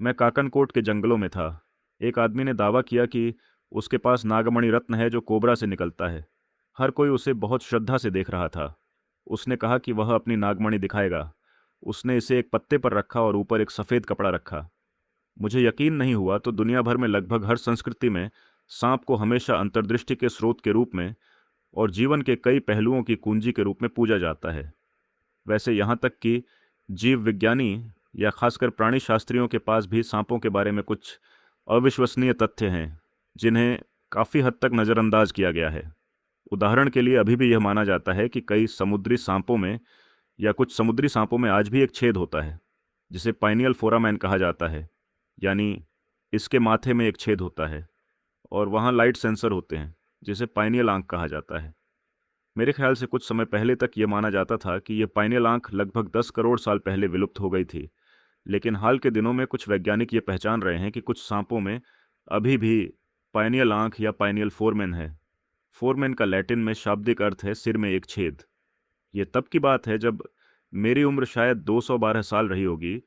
मैं काकनकोट के जंगलों में था। एक आदमी ने दावा किया कि उसके पास नागमणि रत्न है जो कोबरा से निकलता है। हर कोई उसे बहुत श्रद्धा से देख रहा था। उसने कहा कि वह अपनी नागमणि दिखाएगा। उसने इसे एक पत्ते पर रखा और ऊपर एक सफ़ेद कपड़ा रखा। मुझे यकीन नहीं हुआ तो दुनिया भर में लगभग हर संस्कृति में सांप को हमेशा अंतर्दृष्टि के स्रोत के रूप में और जीवन के कई पहलुओं की कुंजी के रूप में पूजा जाता है। वैसे यहाँ तक कि जीव विज्ञानी या खासकर प्राणी शास्त्रियों के पास भी सांपों के बारे में कुछ अविश्वसनीय तथ्य हैं जिन्हें काफ़ी हद तक नज़रअंदाज किया गया है। उदाहरण के लिए अभी भी यह माना जाता है कि कई समुद्री सांपों में या कुछ समुद्री सांपों में आज भी एक छेद होता है जिसे पाइनियल फोरामैन कहा जाता है, यानी इसके माथे में एक छेद होता है और वहाँ लाइट सेंसर होते हैं जिसे पाइनियल आंख कहा जाता है। मेरे ख्याल से कुछ समय पहले तक ये माना जाता था कि यह पाइनियल आंख लगभग 10 करोड़ साल पहले विलुप्त हो गई थी, लेकिन हाल के दिनों में कुछ वैज्ञानिक ये पहचान रहे हैं कि कुछ सांपों में अभी भी पाइनियल आंख या पाइनियल फोरमेन है। फोरमेन का लैटिन में शाब्दिक अर्थ है सिर में एक छेद। ये तब की बात है जब मेरी उम्र शायद 212 साल रही होगी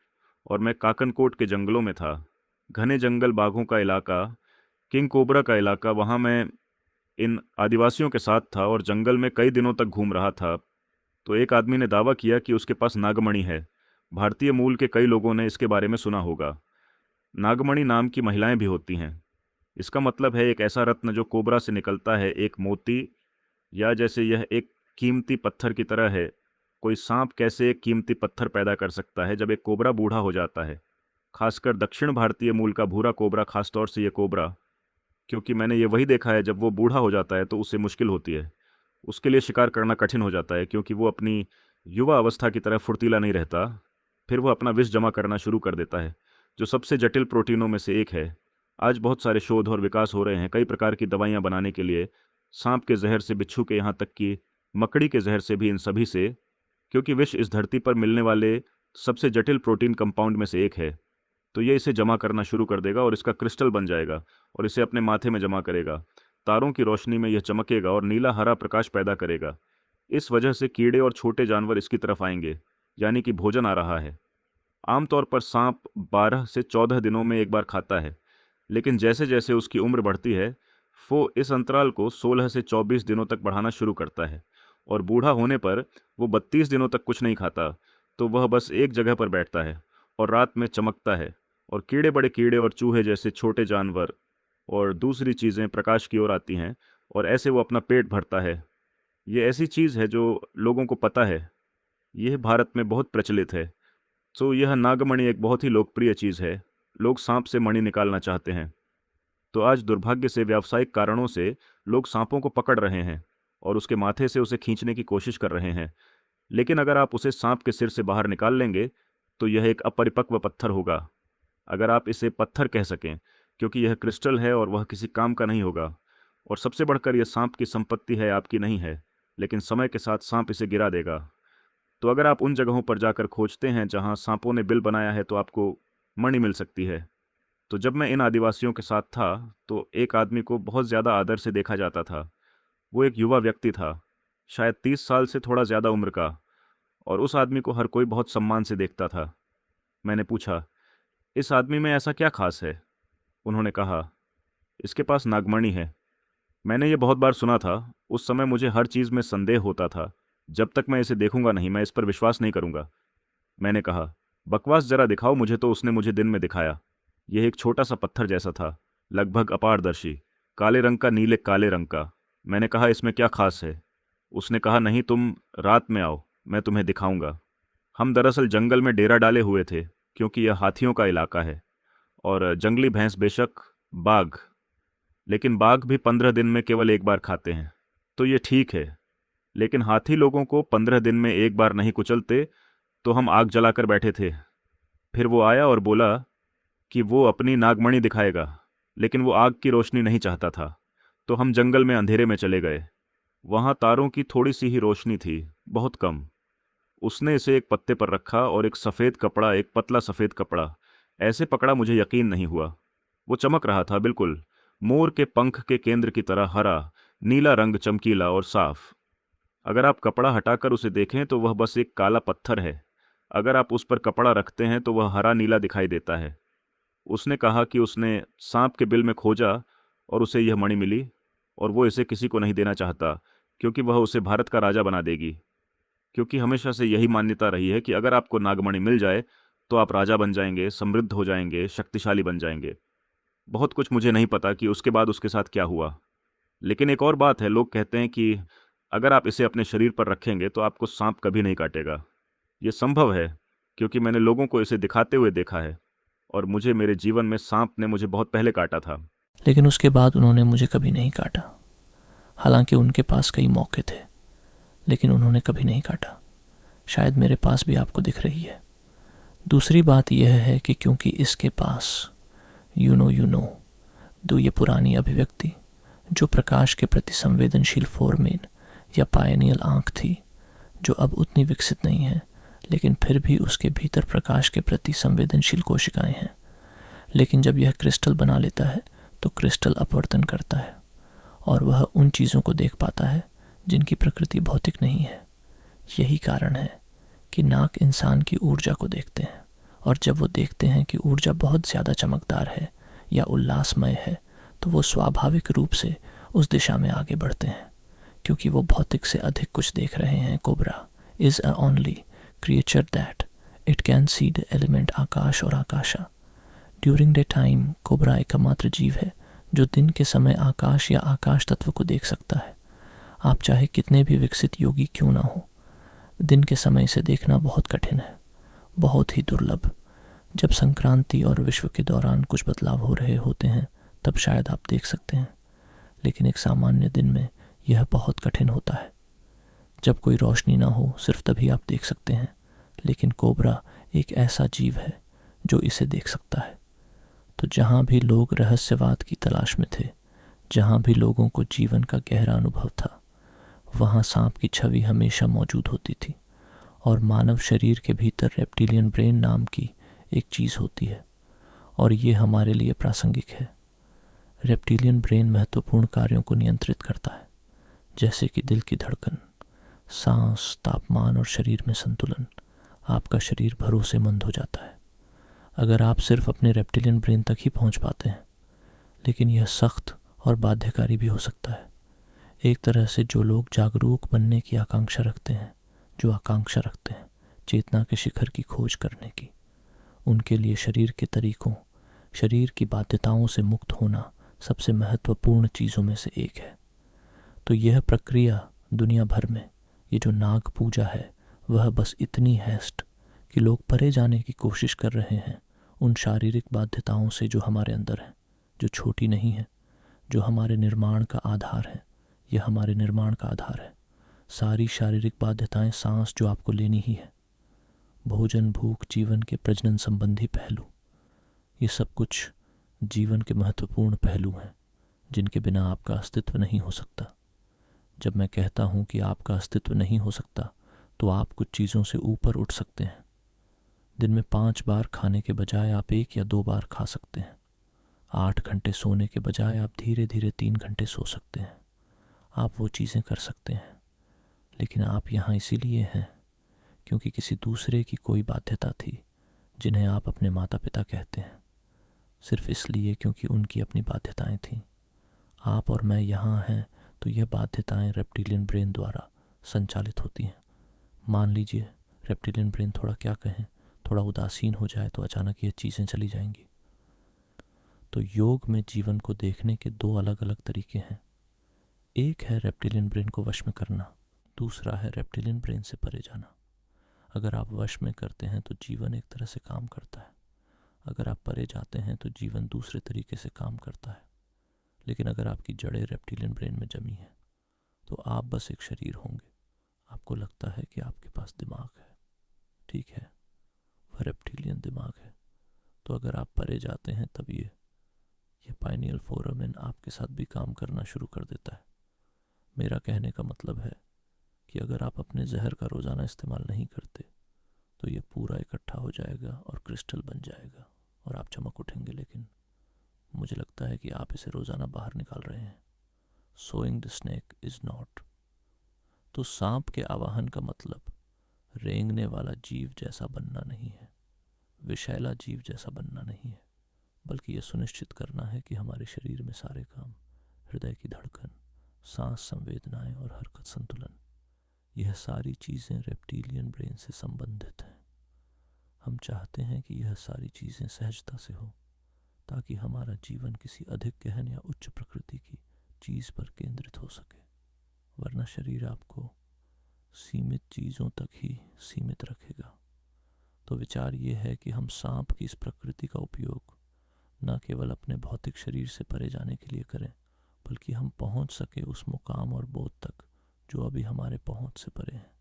और मैं काकनकोट के जंगलों में था। घने जंगल, बाघों का इलाका, किंग कोबरा का इलाका, वहाँ मैं इन आदिवासियों के साथ था और जंगल में कई दिनों तक घूम रहा था। तो एक आदमी ने दावा किया कि उसके पास नागमणि है। भारतीय मूल के कई लोगों ने इसके बारे में सुना होगा। नागमणि नाम की महिलाएं भी होती हैं। इसका मतलब है एक ऐसा रत्न जो कोबरा से निकलता है, एक मोती, या जैसे यह एक कीमती पत्थर की तरह है। कोई सांप कैसे एक कीमती पत्थर पैदा कर सकता है जब एक कोबरा बूढ़ा हो जाता है? खासकर दक्षिण भारतीय मूल का भूरा कोबरा, खासतौर से ये कोबरा, क्योंकि मैंने ये वही देखा है, जब वो बूढ़ा हो जाता है तो उससे मुश्किल होती है। उसके लिए शिकार करना कठिन हो जाता है क्योंकि वो अपनी युवा अवस्था की तरह फुर्तीला नहीं रहता। फिर वो अपना विष जमा करना शुरू कर देता है, जो सबसे जटिल प्रोटीनों में से एक है। आज बहुत सारे शोध और विकास हो रहे हैं कई प्रकार की दवाइयाँ बनाने के लिए, सांप के जहर से बिच्छू के, यहाँ तक कि मकड़ी के जहर से भी, इन सभी से, क्योंकि विष इस धरती पर मिलने वाले सबसे जटिल प्रोटीन कंपाउंड में से एक है। तो ये इसे जमा करना शुरू कर देगा और इसका क्रिस्टल बन जाएगा और इसे अपने माथे में जमा करेगा। तारों की रोशनी में यह चमकेगा और नीला हरा प्रकाश पैदा करेगा। इस वजह से कीड़े और छोटे जानवर इसकी तरफ आएंगे, यानी कि भोजन आ रहा है। आमतौर पर सांप 12 से 14 दिनों में एक बार खाता है, लेकिन जैसे जैसे उसकी उम्र बढ़ती है वो इस अंतराल को 16 से 24 दिनों तक बढ़ाना शुरू करता है और बूढ़ा होने पर वो 32 दिनों तक कुछ नहीं खाता। तो वह बस एक जगह पर बैठता है और रात में चमकता है और कीड़े, बड़े कीड़े और चूहे जैसे छोटे जानवर और दूसरी चीज़ें प्रकाश की ओर आती हैं और ऐसे वो अपना पेट भरता है। ये ऐसी चीज़ है जो लोगों को पता है। यह भारत में बहुत प्रचलित है। तो यह नागमणि एक बहुत ही लोकप्रिय चीज़ है। लोग सांप से मणि निकालना चाहते हैं। तो आज दुर्भाग्य से व्यावसायिक कारणों से लोग सांपों को पकड़ रहे हैं और उसके माथे से उसे खींचने की कोशिश कर रहे हैं। लेकिन अगर आप उसे सांप के सिर से बाहर निकाल लेंगे तो यह एक अपरिपक्व पत्थर होगा, अगर आप इसे पत्थर कह सकें, क्योंकि यह क्रिस्टल है और वह किसी काम का नहीं होगा। और सबसे बढ़कर यह सांप की संपत्ति है, आपकी नहीं है। लेकिन समय के साथ सांप इसे गिरा देगा। तो अगर आप उन जगहों पर जाकर खोजते हैं जहां सांपों ने बिल बनाया है तो आपको मणि मिल सकती है। तो जब मैं इन आदिवासियों के साथ था तो एक आदमी को बहुत ज़्यादा आदर से देखा जाता था। वो एक युवा व्यक्ति था, शायद 30 साल से थोड़ा ज़्यादा उम्र का, और उस आदमी को हर कोई बहुत सम्मान से देखता था। मैंने पूछा, इस आदमी में ऐसा क्या खास है? उन्होंने कहा, इसके पास नागमणि है। मैंने ये बहुत बार सुना था। उस समय मुझे हर चीज़ में संदेह होता था। जब तक मैं इसे देखूंगा नहीं, मैं इस पर विश्वास नहीं करूंगा। मैंने कहा, बकवास जरा दिखाओ मुझे। तो उसने मुझे दिन में दिखाया। यह एक छोटा सा पत्थर जैसा था, लगभग अपारदर्शी, काले रंग का, नीले काले रंग का। मैंने कहा, इसमें क्या खास है? उसने कहा, नहीं, तुम रात में आओ, मैं तुम्हें दिखाऊंगा। हम दरअसल जंगल में डेरा डाले हुए थे क्योंकि यह हाथियों का इलाका है और जंगली भैंस, बेशक बाघ, लेकिन बाघ भी 15 दिन में केवल एक बार खाते हैं। तो ये ठीक है, लेकिन हाथी लोगों को 15 दिन में एक बार नहीं कुचलते। तो हम आग जलाकर बैठे थे। फिर वो आया और बोला कि वो अपनी नागमणि दिखाएगा, लेकिन वो आग की रोशनी नहीं चाहता था। तो हम जंगल में अंधेरे में चले गए। वहाँ तारों की थोड़ी सी ही रोशनी थी, बहुत कम। उसने इसे एक पत्ते पर रखा और एक सफ़ेद कपड़ा, एक पतला सफ़ेद कपड़ा ऐसे पकड़ा, मुझे यकीन नहीं हुआ। वो चमक रहा था, बिल्कुल मोर के पंख के केंद्र की तरह, हरा नीला रंग, चमकीला और साफ। अगर आप कपड़ा हटाकर उसे देखें तो वह बस एक काला पत्थर है। अगर आप उस पर कपड़ा रखते हैं तो वह हरा नीला दिखाई देता है। उसने कहा कि उसने सांप के बिल में खोजा और उसे यह मणि मिली, और वो इसे किसी को नहीं देना चाहता क्योंकि वह उसे भारत का राजा बना देगी। क्योंकि हमेशा से यही मान्यता रही है कि अगर आपको नागमणि मिल जाए तो आप राजा बन जाएंगे, समृद्ध हो जाएंगे, शक्तिशाली बन जाएंगे। बहुत कुछ मुझे नहीं पता कि उसके बाद उसके साथ क्या हुआ। लेकिन एक और बात है, लोग कहते हैं कि अगर आप इसे अपने शरीर पर रखेंगे तो आपको सांप कभी नहीं काटेगा। ये संभव है क्योंकि मैंने लोगों को इसे दिखाते हुए देखा है, और मुझे मेरे जीवन में सांप ने मुझे बहुत पहले काटा था। लेकिन उसके बाद उन्होंने मुझे कभी नहीं काटा। हालांकि उनके पास कई मौके थे, लेकिन उन्होंने कभी नहीं काटा। शायद मेरे पास भी आपको दिख रही है। दूसरी बात यह है कि क्योंकि इसके पास यू नो दो ये पुरानी अभिव्यक्ति जो प्रकाश के प्रति संवेदनशील फोरमेन या पायनियल आंख थी, जो अब उतनी विकसित नहीं है, लेकिन फिर भी उसके भीतर प्रकाश के प्रति संवेदनशील कोशिकाएं हैं। लेकिन जब यह क्रिस्टल बना लेता है तो क्रिस्टल अपवर्तन करता है और वह उन चीज़ों को देख पाता है जिनकी प्रकृति भौतिक नहीं है। यही कारण है कि नाक इंसान की ऊर्जा को देखते हैं, और जब वो देखते हैं कि ऊर्जा बहुत ज़्यादा चमकदार है या उल्लासमय है तो वो स्वाभाविक रूप से उस दिशा में आगे बढ़ते हैं, क्योंकि वो भौतिक से अधिक कुछ देख रहे हैं। Cobra is a only creature that it can see the element akash और आकाशा। ड्यूरिंग द टाइम कोबरा एकमात्र जीव है जो दिन के समय आकाश या आकाश तत्व को देख सकता है। आप चाहे कितने भी विकसित योगी क्यों ना हो, दिन के समय इसे देखना बहुत कठिन है, बहुत ही दुर्लभ। जब संक्रांति और विश्व के दौरान कुछ बदलाव हो रहे होते हैं तब शायद आप देख सकते हैं, लेकिन एक सामान्य दिन में यह बहुत कठिन होता है। जब कोई रोशनी ना हो सिर्फ तभी आप देख सकते हैं, लेकिन कोबरा एक ऐसा जीव है जो इसे देख सकता है। तो जहाँ भी लोग रहस्यवाद की तलाश में थे, जहाँ भी लोगों को जीवन का गहरा अनुभव था, वहाँ सांप की छवि हमेशा मौजूद होती थी। और मानव शरीर के भीतर रेप्टिलियन ब्रेन नाम की एक चीज़ होती है, और ये हमारे लिए प्रासंगिक है। रेप्टिलियन ब्रेन महत्वपूर्ण कार्यों को नियंत्रित करता है, जैसे कि दिल की धड़कन, सांस, तापमान और शरीर में संतुलन। आपका शरीर भरोसेमंद हो जाता है अगर आप सिर्फ अपने रेप्टिलियन ब्रेन तक ही पहुंच पाते हैं, लेकिन यह सख्त और बाध्यकारी भी हो सकता है। एक तरह से जो लोग जागरूक बनने की आकांक्षा रखते हैं, जो आकांक्षा रखते हैं चेतना के शिखर की खोज करने की, उनके लिए शरीर के तरीकों, शरीर की बाध्यताओं से मुक्त होना सबसे महत्वपूर्ण चीज़ों में से एक है। तो यह प्रक्रिया दुनिया भर में, ये जो नाग पूजा है, वह बस इतनी हैस्ट कि लोग परे जाने की कोशिश कर रहे हैं उन शारीरिक बाध्यताओं से जो हमारे अंदर हैं, जो छोटी नहीं है, जो हमारे निर्माण का आधार है। यह हमारे निर्माण का आधार है। सारी शारीरिक बाध्यताएं, सांस जो आपको लेनी ही है, भोजन, भूख, जीवन के प्रजनन संबंधी पहलू, ये सब कुछ जीवन के महत्वपूर्ण पहलू हैं जिनके बिना आपका अस्तित्व नहीं हो सकता। जब मैं कहता हूँ कि आपका अस्तित्व नहीं हो सकता, तो आप कुछ चीज़ों से ऊपर उठ सकते हैं। दिन में 5 बार खाने के बजाय आप 1 या 2 बार खा सकते हैं। 8 घंटे सोने के बजाय आप धीरे धीरे 3 घंटे सो सकते हैं। आप वो चीज़ें कर सकते हैं, लेकिन आप यहाँ इसीलिए हैं क्योंकि किसी दूसरे की कोई बाध्यता थी, जिन्हें आप अपने माता पिता कहते हैं, सिर्फ इसलिए क्योंकि उनकी अपनी बाध्यताएं थीं। आप और मैं यहाँ हैं तो यह बाध्यताएं रेप्टिलियन ब्रेन द्वारा संचालित होती हैं। मान लीजिए रेप्टिलियन ब्रेन थोड़ा, क्या कहें, थोड़ा उदासीन हो जाए तो अचानक ये चीज़ें चली जाएंगी। तो योग में जीवन को देखने के 2 अलग अलग तरीके हैं। एक है रेप्टिलियन ब्रेन को वश में करना, दूसरा है रेप्टिलियन ब्रेन से परे जाना। अगर आप वश में करते हैं तो जीवन एक तरह से काम करता है, अगर आप परे जाते हैं तो जीवन दूसरे तरीके से काम करता है। लेकिन अगर आपकी जड़ें रेप्टिलियन ब्रेन में जमी हैं तो आप बस एक शरीर होंगे। आपको लगता है कि आपके पास दिमाग है, ठीक है, वह रेप्टिलियन दिमाग है। तो अगर आप परे जाते हैं तब ये पाइनियल फोरामेन आपके साथ भी काम करना शुरू कर देता है। मेरा कहने का मतलब है कि अगर आप अपने जहर का रोज़ाना इस्तेमाल नहीं करते तो ये पूरा इकट्ठा हो जाएगा और क्रिस्टल बन जाएगा और आप चमक उठेंगे। लेकिन मुझे लगता है कि आप इसे रोज़ाना बाहर निकाल रहे हैं। Showing the snake is not. तो सांप के आवाहन का मतलब रेंगने वाला जीव जैसा बनना नहीं है, विषैला जीव जैसा बनना नहीं है, बल्कि यह सुनिश्चित करना है कि हमारे शरीर में सारे काम, हृदय की धड़कन, सांस संवेदनाएं और हरकत संतुलन, यह सारी चीज़ें रेप्टिलियन ब्रेन से संबंधित हैं। हम चाहते हैं कि यह सारी चीज़ें सहजता से हो, ताकि हमारा जीवन किसी अधिक गहन या उच्च प्रकृति की चीज़ पर केंद्रित हो सके, वरना शरीर आपको सीमित चीज़ों तक ही सीमित रखेगा। तो विचार ये है कि हम सांप की इस प्रकृति का उपयोग न केवल अपने भौतिक शरीर से परे जाने के लिए करें, बल्कि हम पहुंच सके उस मुकाम और बोध तक जो अभी हमारे पहुंच से परे हैं।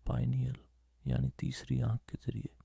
पाइनियल यानी तीसरी आंख के जरिए